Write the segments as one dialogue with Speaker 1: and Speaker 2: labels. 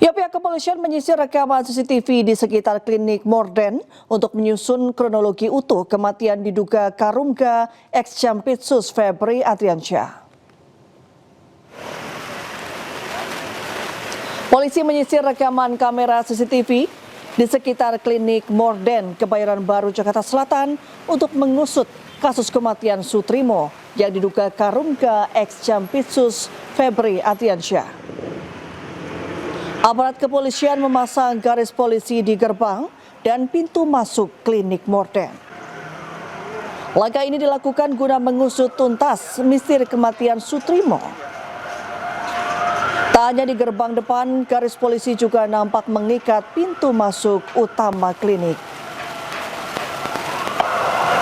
Speaker 1: Pihak kepolisian menyisir rekaman CCTV di sekitar klinik Morden untuk menyusun kronologi utuh kematian diduga Karungga ex-Jampitsus Febri Adriansyah. Polisi menyisir rekaman kamera CCTV di sekitar klinik Morden, Kebayoran Baru, Jakarta Selatan untuk mengusut kasus kematian Sutrimo yang diduga Karungga ex-Jampitsus Febri Adriansyah. Aparat kepolisian memasang garis polisi di gerbang dan pintu masuk klinik Morden. Langkah ini dilakukan guna mengusut tuntas misteri kematian Sutrimo. Tak hanya di gerbang depan, garis polisi juga nampak mengikat pintu masuk utama klinik.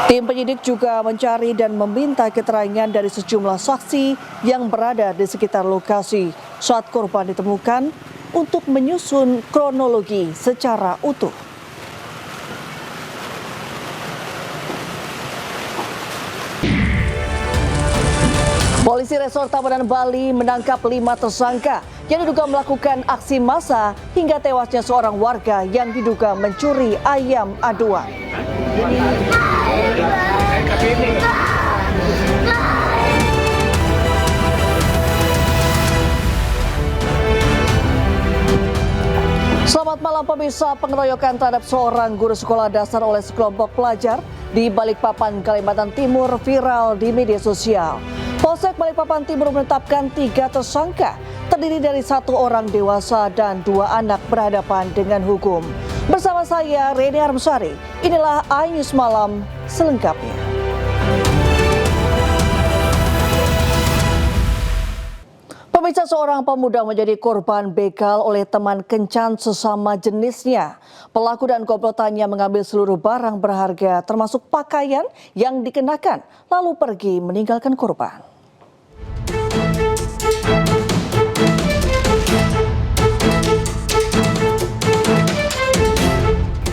Speaker 1: Tim penyidik juga mencari dan meminta keterangan dari sejumlah saksi yang berada di sekitar lokasi saat korban ditemukan untuk menyusun kronologi secara utuh. Polisi Resort Tabanan Bali menangkap 5 tersangka yang diduga melakukan aksi massa hingga tewasnya seorang warga yang diduga mencuri ayam aduan. Selamat malam pemirsa, pengeroyokan terhadap seorang guru sekolah dasar oleh sekelompok pelajar di Balikpapan, Kalimantan Timur viral di media sosial. Polsek Balikpapan Timur menetapkan 3 tersangka terdiri dari 1 orang dewasa dan 2 anak berhadapan dengan hukum. Bersama saya Reni Armsari, inilah iNews Malam selengkapnya. Pemirsa, seorang pemuda menjadi korban begal oleh teman kencan sesama jenisnya. Pelaku dan komplotannya mengambil seluruh barang berharga termasuk pakaian yang dikenakan lalu pergi meninggalkan korban.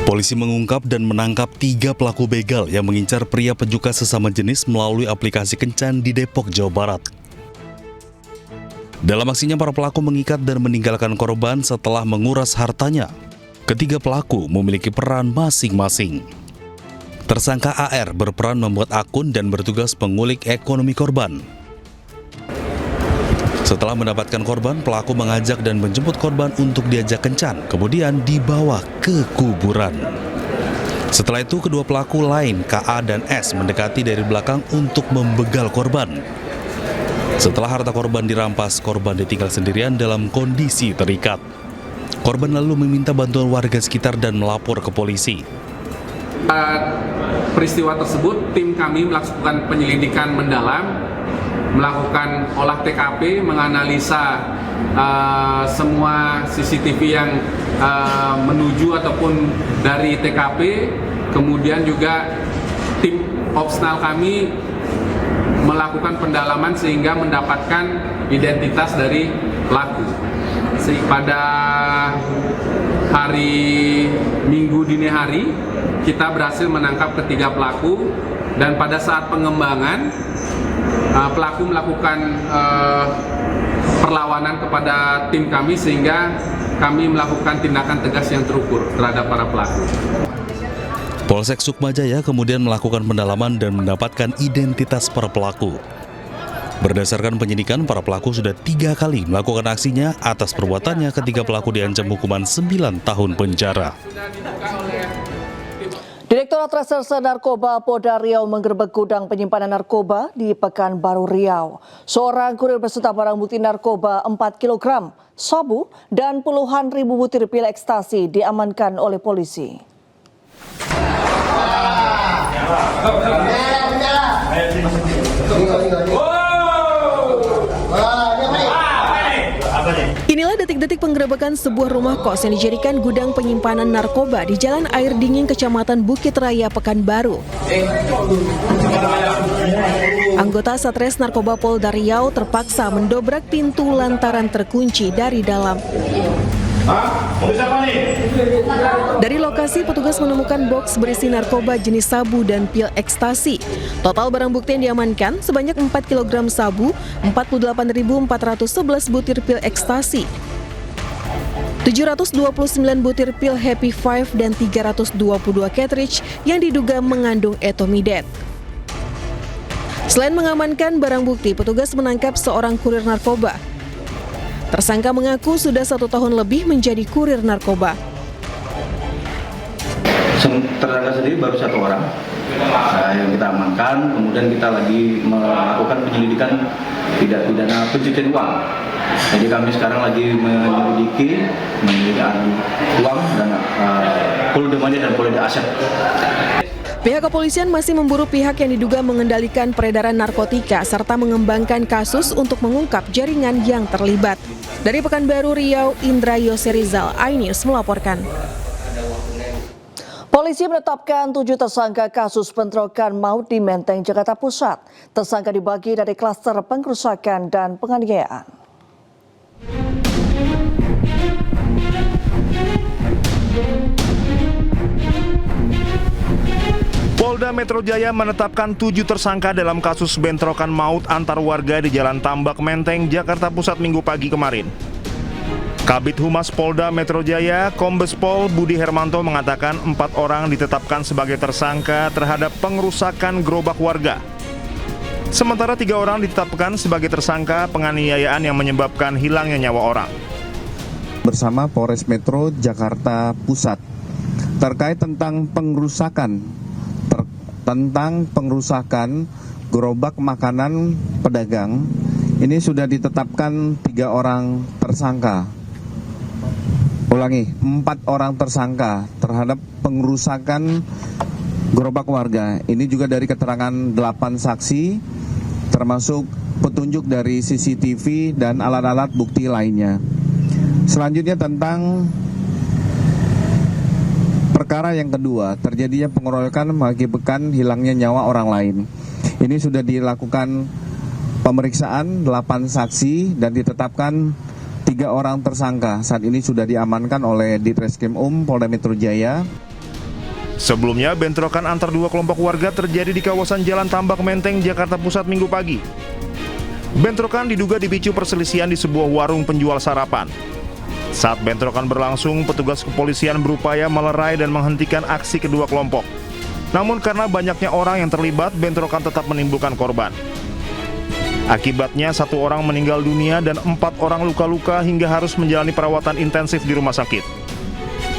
Speaker 2: Polisi mengungkap dan menangkap 3 pelaku begal yang mengincar pria penyuka sesama jenis melalui aplikasi kencan di Depok, Jawa Barat. Dalam aksinya, para pelaku mengikat dan meninggalkan korban setelah menguras hartanya. Ketiga pelaku memiliki peran masing-masing. Tersangka AR berperan membuat akun dan bertugas mengulik ekonomi korban. Setelah mendapatkan korban, pelaku mengajak dan menjemput korban untuk diajak kencan, kemudian dibawa ke kuburan. Setelah itu, kedua pelaku lain, KA dan S, mendekati dari belakang untuk membegal korban. Setelah harta korban dirampas, korban ditinggal sendirian dalam kondisi terikat. Korban lalu meminta bantuan warga sekitar dan melapor ke polisi.
Speaker 3: Peristiwa tersebut, tim kami melakukan penyelidikan mendalam, melakukan olah TKP, menganalisa semua CCTV yang menuju ataupun dari TKP, kemudian juga tim opsnal kami melakukan pendalaman sehingga mendapatkan identitas dari pelaku. Pada hari Minggu dini hari, kita berhasil menangkap ketiga pelaku, dan pada saat pengembangan, pelaku melakukan perlawanan kepada tim kami sehingga kami melakukan tindakan tegas yang terukur terhadap para pelaku.
Speaker 2: Polsek Sukmajaya kemudian melakukan pendalaman dan mendapatkan identitas para pelaku. Berdasarkan penyidikan, para pelaku sudah 3 kali melakukan aksinya. Atas perbuatannya, ketiga pelaku diancam hukuman 9 tahun penjara.
Speaker 1: Direktorat Reserse Narkoba Polda Riau menggerebek gudang penyimpanan narkoba di Pekanbaru Riau. Seorang kurir beserta barang bukti narkoba 4 kg, sabu, dan puluhan ribu butir pil ekstasi diamankan oleh polisi.
Speaker 4: Inilah detik-detik penggerebekan sebuah rumah kos yang dijadikan gudang penyimpanan narkoba di Jalan Air Dingin, Kecamatan Bukit Raya, Pekanbaru. Anggota Satres Narkoba Polda Riau terpaksa mendobrak pintu lantaran terkunci dari dalam. Dari lokasi, petugas menemukan boks berisi narkoba jenis sabu dan pil ekstasi. Total barang bukti yang diamankan sebanyak 4 kg sabu, 48.411 butir pil ekstasi. 729 butir pil Happy Five dan 322 cartridge yang diduga mengandung etomidate. Selain mengamankan barang bukti, petugas menangkap seorang kurir narkoba. Tersangka mengaku sudah 1 tahun lebih menjadi kurir narkoba.
Speaker 5: Tersangka sendiri baru 1 orang yang kita amankan, kemudian kita lagi melakukan penyelidikan tindak pidana pencucian uang. Jadi kami sekarang lagi menyelidiki uang dan Polda Mania dan Polda Aset.
Speaker 4: Pihak kepolisian masih memburu pihak yang diduga mengendalikan peredaran narkotika serta mengembangkan kasus untuk mengungkap jaringan yang terlibat. Dari Pekanbaru Riau, Indra Yoserizal, iNews melaporkan.
Speaker 1: Polisi menetapkan 7 tersangka kasus bentrokan maut di Menteng, Jakarta Pusat. Tersangka dibagi dari klaster pengrusakan dan penganiayaan.
Speaker 6: Polda Metro Jaya menetapkan 7 tersangka dalam kasus bentrokan maut antar warga di Jalan Tambak Menteng, Jakarta Pusat Minggu pagi kemarin. Kabid Humas Polda Metro Jaya, Kombes Pol Budi Hermanto mengatakan 4 orang ditetapkan sebagai tersangka terhadap pengerusakan gerobak warga. Sementara 3 orang ditetapkan sebagai tersangka penganiayaan yang menyebabkan hilangnya nyawa orang.
Speaker 7: Bersama Polres Metro Jakarta Pusat terkait tentang pengerusakan gerobak makanan pedagang, ini sudah ditetapkan 3 orang tersangka. 4 orang tersangka terhadap pengerusakan gerobak warga. Ini juga dari keterangan 8 saksi, termasuk petunjuk dari CCTV dan alat-alat bukti lainnya. Selanjutnya tentang perkara yang kedua, terjadinya pengeroyokan mengakibatkan hilangnya nyawa orang lain. Ini sudah dilakukan pemeriksaan 8 saksi dan ditetapkan 3 orang tersangka. Saat ini sudah diamankan oleh Ditreskrim Polda Metro Jaya.
Speaker 6: Sebelumnya, bentrokan antar 2 kelompok warga terjadi di kawasan Jalan Tambak Menteng, Jakarta Pusat Minggu pagi. Bentrokan diduga dipicu perselisihan di sebuah warung penjual sarapan. Saat bentrokan berlangsung, petugas kepolisian berupaya melerai dan menghentikan aksi kedua kelompok. Namun karena banyaknya orang yang terlibat, bentrokan tetap menimbulkan korban. Akibatnya 1 orang meninggal dunia dan 4 orang luka-luka hingga harus menjalani perawatan intensif di rumah sakit.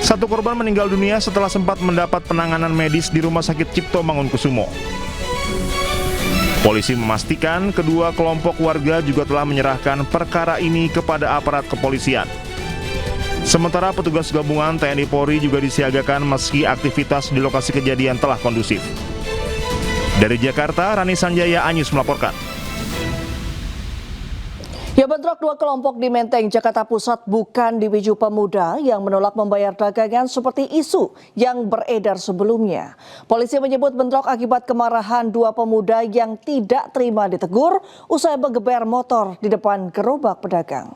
Speaker 6: 1 korban meninggal dunia setelah sempat mendapat penanganan medis di Rumah Sakit Cipto Mangunkusumo. Polisi memastikan kedua kelompok warga juga telah menyerahkan perkara ini kepada aparat kepolisian. Sementara petugas gabungan TNI Polri juga disiagakan meski aktivitas di lokasi kejadian telah kondusif. Dari Jakarta, Rani Sanjaya, iNews melaporkan.
Speaker 1: Ya, bentrok 2 kelompok di Menteng, Jakarta Pusat bukan dipicu pemuda yang menolak membayar dagangan seperti isu yang beredar sebelumnya. Polisi menyebut bentrok akibat kemarahan 2 pemuda yang tidak terima ditegur usai menggeber motor di depan gerobak pedagang.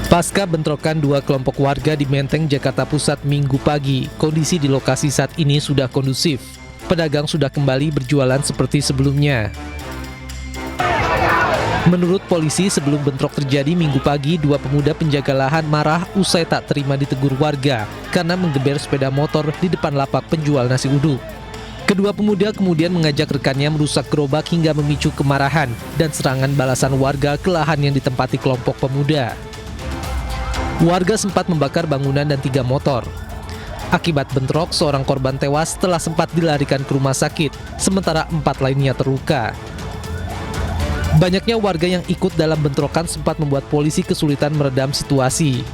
Speaker 8: Pasca bentrokan 2 kelompok warga di Menteng, Jakarta Pusat Minggu pagi, kondisi di lokasi saat ini sudah kondusif. Pedagang sudah kembali berjualan seperti sebelumnya. Menurut polisi, sebelum bentrok terjadi Minggu pagi, 2 pemuda penjaga lahan marah usai tak terima ditegur warga karena menggeber sepeda motor di depan lapak penjual nasi uduk. Kedua pemuda kemudian mengajak rekannya merusak gerobak hingga memicu kemarahan dan serangan balasan warga ke lahan yang ditempati kelompok pemuda. Warga sempat membakar bangunan dan 3 motor. Akibat bentrok, seorang korban tewas setelah sempat dilarikan ke rumah sakit, sementara 4 lainnya terluka. Banyaknya warga yang ikut dalam bentrokan sempat membuat polisi kesulitan meredam situasi.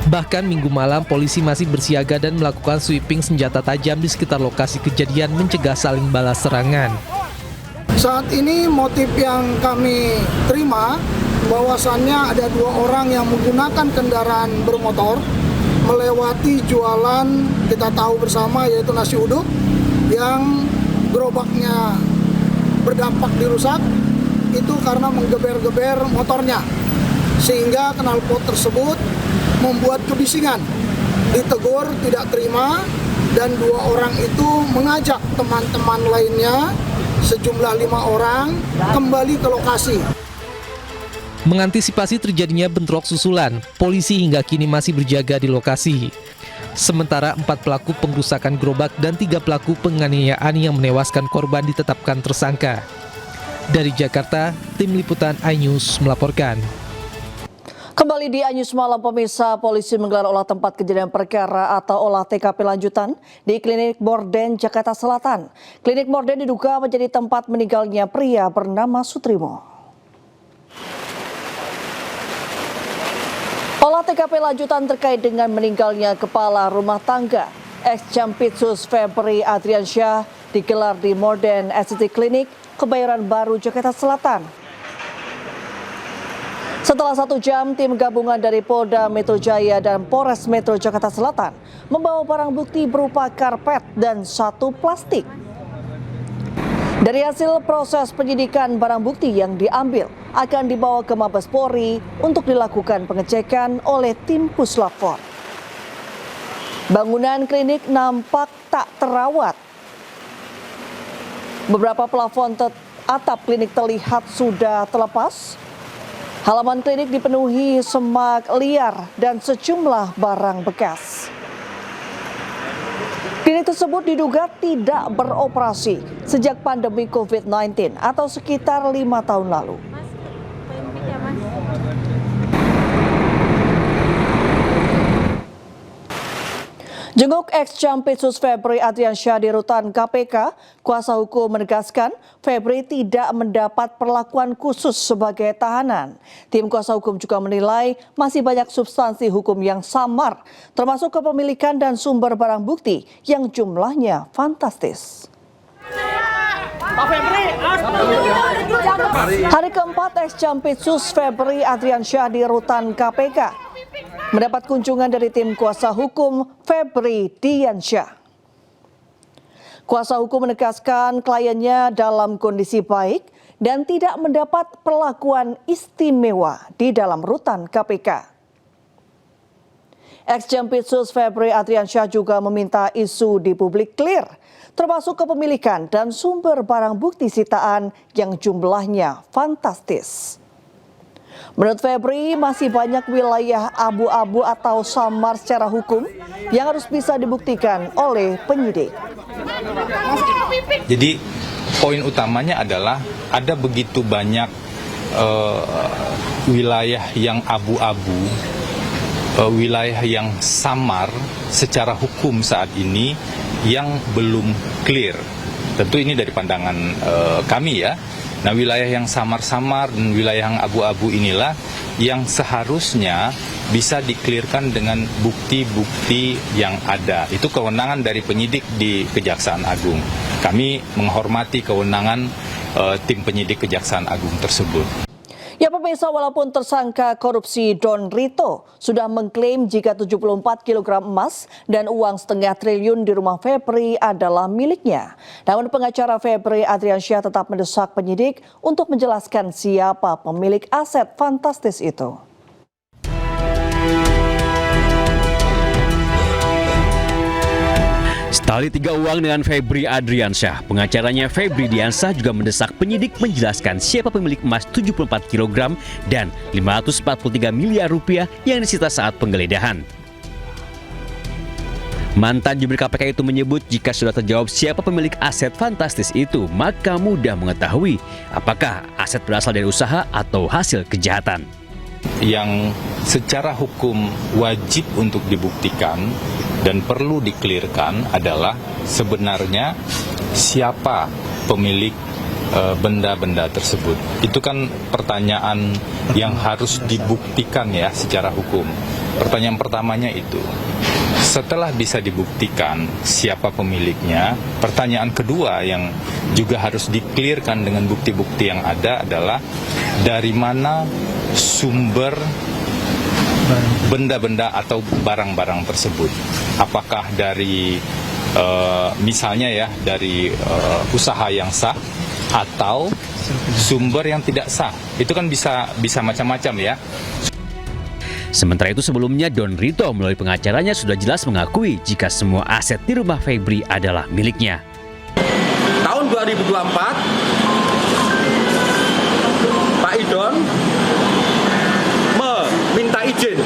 Speaker 8: Bahkan Minggu malam, polisi masih bersiaga dan melakukan sweeping senjata tajam di sekitar lokasi kejadian mencegah saling balas serangan.
Speaker 9: Saat ini motif yang kami terima bahwasannya ada 2 orang yang menggunakan kendaraan bermotor melewati jualan kita tahu bersama yaitu nasi uduk yang gerobaknya berdampak dirusak itu karena menggeber-geber motornya sehingga knalpot tersebut membuat kebisingan, ditegur tidak terima dan 2 orang itu mengajak teman-teman lainnya sejumlah 5 orang kembali ke lokasi.
Speaker 8: Mengantisipasi terjadinya bentrok susulan, polisi hingga kini masih berjaga di lokasi. Sementara 4 pelaku pengrusakan gerobak dan 3 pelaku penganiayaan yang menewaskan korban ditetapkan tersangka. Dari Jakarta, Tim Liputan iNews melaporkan.
Speaker 1: Kembali di iNews Malam pemirsa, polisi menggelar olah tempat kejadian perkara atau olah TKP lanjutan di Klinik Morden, Jakarta Selatan. Klinik Morden diduga menjadi tempat meninggalnya pria bernama Sutrimo. Olah TKP lanjutan terkait dengan meninggalnya kepala rumah tangga ex-Jampitsus Febri Adriansyah digelar di Morden Estetik Clinic, Kebayoran Baru, Jakarta Selatan. Setelah 1 jam, tim gabungan dari Polda Metro Jaya dan Polres Metro Jakarta Selatan membawa barang bukti berupa karpet dan 1 plastik. Dari hasil proses penyidikan, barang bukti yang diambil akan dibawa ke Mabes Polri untuk dilakukan pengecekan oleh tim Puslap 4. Bangunan klinik nampak tak terawat. Beberapa plafon atap klinik terlihat sudah terlepas. Halaman klinik dipenuhi semak liar dan sejumlah barang bekas. Klinik tersebut diduga tidak beroperasi sejak pandemi COVID-19 atau sekitar 5 tahun lalu. Jenguk ex-Jampitsus Febri Adriansyah di rutan KPK, kuasa hukum menegaskan Febri tidak mendapat perlakuan khusus sebagai tahanan. Tim kuasa hukum juga menilai masih banyak substansi hukum yang samar, termasuk kepemilikan dan sumber barang bukti yang jumlahnya fantastis. Hari keempat ex-Jampitsus Febri Adriansyah di rutan KPK mendapat kunjungan dari tim kuasa hukum Febri Diansyah. Kuasa hukum menegaskan kliennya dalam kondisi baik dan tidak mendapat perlakuan istimewa di dalam rutan KPK. Ex-Jampitsus Febri Adriansyah juga meminta isu di publik clear, termasuk kepemilikan dan sumber barang bukti sitaan yang jumlahnya fantastis. Menurut Febri, masih banyak wilayah abu-abu atau samar secara hukum yang harus bisa dibuktikan oleh penyidik.
Speaker 10: Jadi poin utamanya adalah ada begitu banyak wilayah yang abu-abu, wilayah yang samar secara hukum saat ini yang belum clear. Tentu ini dari pandangan kami ya. Nah, wilayah yang samar-samar dan wilayah yang abu-abu inilah yang seharusnya bisa diklirkan dengan bukti-bukti yang ada. Itu kewenangan dari penyidik di Kejaksaan Agung. Kami menghormati kewenangan tim penyidik Kejaksaan Agung tersebut.
Speaker 1: Ya pemirsa, walaupun tersangka korupsi Don Rito sudah mengklaim jika 74 kg emas dan uang setengah triliun di rumah Febri adalah miliknya. Namun pengacara Febri Adriansyah tetap mendesak penyidik untuk menjelaskan siapa pemilik aset fantastis itu.
Speaker 11: Setali 3 uang dengan Febri Adriansyah, pengacaranya Febri Diansyah juga mendesak penyidik menjelaskan siapa pemilik emas 74 kg dan 543 miliar rupiah yang disita saat penggeledahan. Mantan Jubir KPK itu menyebut jika sudah terjawab siapa pemilik aset fantastis itu, maka mudah mengetahui apakah aset berasal dari usaha atau hasil kejahatan.
Speaker 10: Yang secara hukum wajib untuk dibuktikan dan perlu diklirkan adalah sebenarnya siapa pemilik benda-benda tersebut. Itu kan pertanyaan yang harus dibuktikan ya secara hukum. Pertanyaan pertamanya itu. Setelah bisa dibuktikan siapa pemiliknya, pertanyaan kedua yang juga harus diklirkan dengan bukti-bukti yang ada adalah dari mana sumber benda-benda atau barang-barang tersebut. Apakah dari misalnya ya dari usaha yang sah atau sumber yang tidak sah. Itu kan bisa macam-macam ya.
Speaker 11: Sementara itu sebelumnya Don Rito melalui pengacaranya sudah jelas mengakui jika semua aset di rumah Febri adalah miliknya.
Speaker 12: Tahun 2024, Pak Idon meminta izin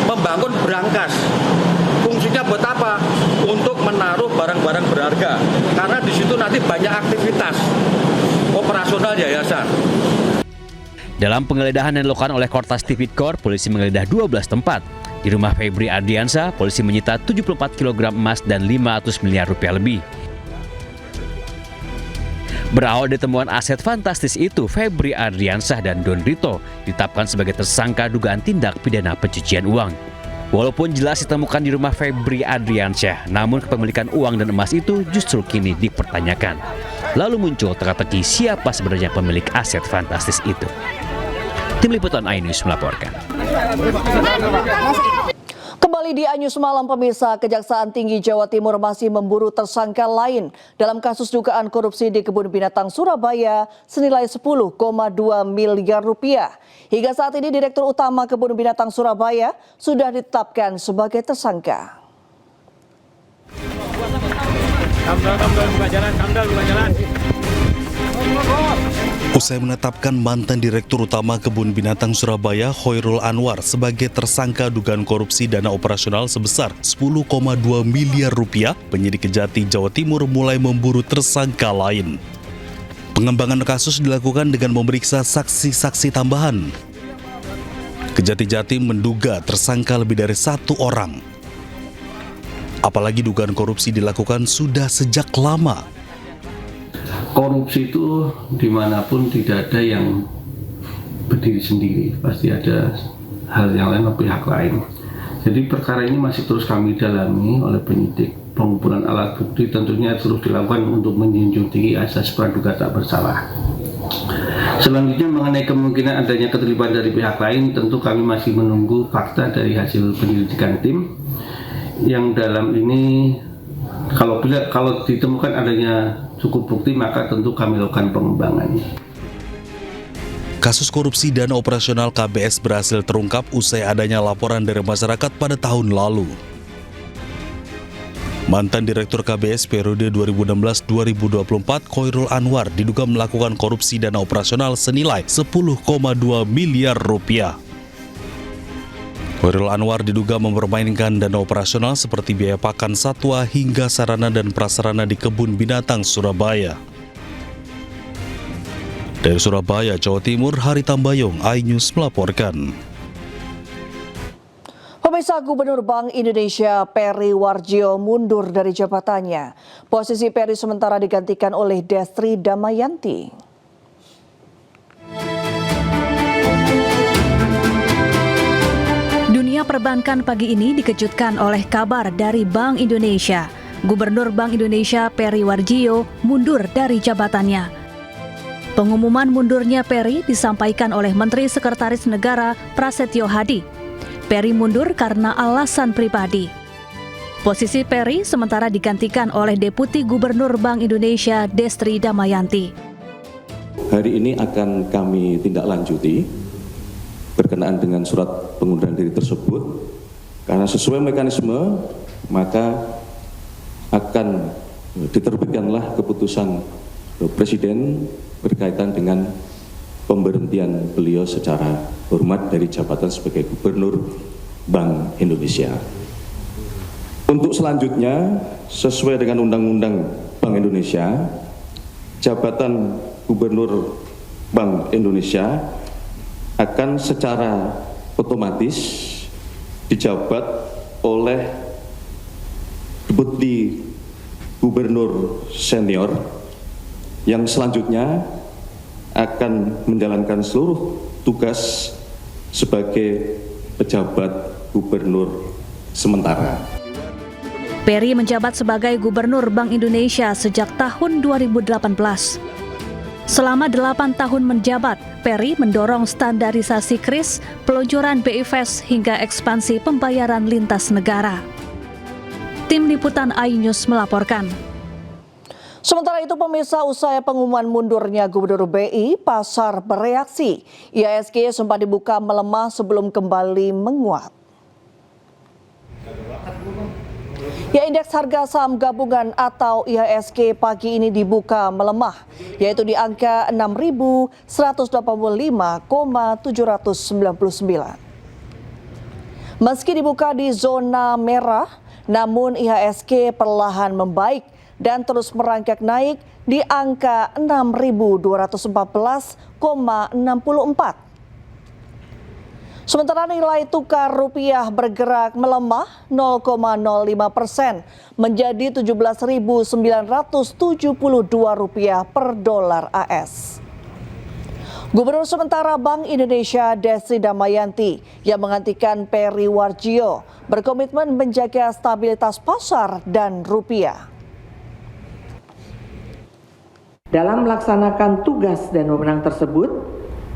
Speaker 12: membangun brankas. Fungsinya buat apa? Untuk menaruh barang-barang berharga. Karena di situ nanti banyak aktivitas operasional yayasan.
Speaker 11: Dalam penggeledahan yang dilakukan oleh Kortas Tipikor, polisi menggeledah 12 tempat. Di rumah Febri Adriansyah, polisi menyita 74 kg emas dan 500 miliar rupiah lebih. Berawal dari temuan aset fantastis itu, Febri Adriansyah dan Don Rito ditetapkan sebagai tersangka dugaan tindak pidana pencucian uang. Walaupun jelas ditemukan di rumah Febri Adriansyah, namun kepemilikan uang dan emas itu justru kini dipertanyakan. Lalu muncul teka-teki siapa sebenarnya pemilik aset fantastis itu. Tim Liputan iNews melaporkan.
Speaker 1: Kembali di iNews Malam pemirsa, Kejaksaan Tinggi Jawa Timur masih memburu tersangka lain dalam kasus dugaan korupsi di Kebun Binatang Surabaya senilai 10,2 miliar rupiah. Hingga saat ini Direktur Utama Kebun Binatang Surabaya sudah ditetapkan sebagai tersangka.
Speaker 2: Usai menetapkan mantan Direktur Utama Kebun Binatang Surabaya Khairul Anwar sebagai tersangka dugaan korupsi dana operasional sebesar 10,2 miliar rupiah, penyidik Kejati Jawa Timur mulai memburu tersangka lain. Pengembangan kasus dilakukan dengan memeriksa saksi-saksi tambahan. Kejati Jatim menduga tersangka lebih dari 1 orang. Apalagi dugaan korupsi dilakukan sudah sejak lama.
Speaker 13: Korupsi itu dimanapun tidak ada yang berdiri sendiri, pasti ada hal yang lain atau pihak lain. Jadi perkara ini masih terus kami dalami oleh penyidik. Pengumpulan alat bukti tentunya terus dilakukan untuk menjunjung tinggi asas praduga tak bersalah. Selanjutnya mengenai kemungkinan adanya keterlibatan dari pihak lain, tentu kami masih menunggu fakta dari hasil penyelidikan tim. Yang dalam ini kalau ditemukan adanya cukup bukti, maka tentu kami lakukan pengembangan.
Speaker 2: Kasus korupsi dana operasional KBS berhasil terungkap usai adanya laporan dari masyarakat pada tahun lalu. Mantan Direktur KBS periode 2016-2024 Khairul Anwar diduga melakukan korupsi dana operasional senilai 10,2 miliar rupiah. Khairul Anwar diduga mempermainkan dana operasional seperti biaya pakan satwa hingga sarana dan prasarana di Kebun Binatang Surabaya. Dari Surabaya, Jawa Timur, Hari Tambayong, iNews melaporkan.
Speaker 1: Pemirsa, Gubernur Bank Indonesia Peri Warjio mundur dari jabatannya. Posisi Peri sementara digantikan oleh Destri Damayanti.
Speaker 14: Dunia perbankan pagi ini dikejutkan oleh kabar dari Bank Indonesia. Gubernur Bank Indonesia Peri Warjio mundur dari jabatannya. Pengumuman mundurnya Peri disampaikan oleh Menteri Sekretaris Negara Prasetyo Hadi. Peri mundur karena alasan pribadi. Posisi Peri sementara digantikan oleh Deputi Gubernur Bank Indonesia Destri Damayanti.
Speaker 15: Hari ini akan kami tindak lanjuti berkenaan dengan surat pengunduran diri tersebut, karena sesuai mekanisme maka akan diterbitkanlah keputusan Presiden berkaitan dengan pemberhentian beliau secara hormat dari jabatan sebagai Gubernur Bank Indonesia. Untuk selanjutnya, sesuai dengan Undang-Undang Bank Indonesia, jabatan Gubernur Bank Indonesia akan secara otomatis dijabat oleh Deputi Gubernur Senior yang selanjutnya akan menjalankan seluruh tugas sebagai pejabat gubernur sementara.
Speaker 14: Peri menjabat sebagai Gubernur Bank Indonesia sejak tahun 2018. Selama 8 tahun menjabat, Peri mendorong standarisasi KRIS, peluncuran BI Fast hingga ekspansi pembayaran lintas negara. Tim Liputan iNews melaporkan.
Speaker 1: Sementara itu pemirsa, usai pengumuman mundurnya Gubernur BI, pasar bereaksi. IHSG sempat dibuka melemah sebelum kembali menguat. Ya, indeks harga saham gabungan atau IHSG pagi ini dibuka melemah, yaitu di angka 6.185,799. Meski dibuka di zona merah, namun IHSG perlahan membaik dan terus merangkak naik di angka 6.214,64. Sementara nilai tukar rupiah bergerak melemah 0,05% menjadi Rp17.972 per dolar AS. Gubernur sementara Bank Indonesia Destri Damayanti yang menggantikan Peri Warjio berkomitmen menjaga stabilitas pasar dan rupiah.
Speaker 16: Dalam melaksanakan tugas dan wewenang tersebut,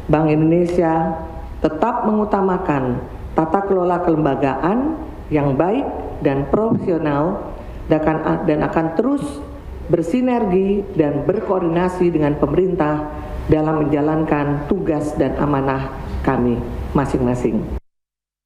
Speaker 16: Bank Indonesia tetap mengutamakan tata kelola kelembagaan yang baik dan profesional dan akan terus bersinergi dan berkoordinasi dengan pemerintah dalam menjalankan tugas dan amanah kami masing-masing.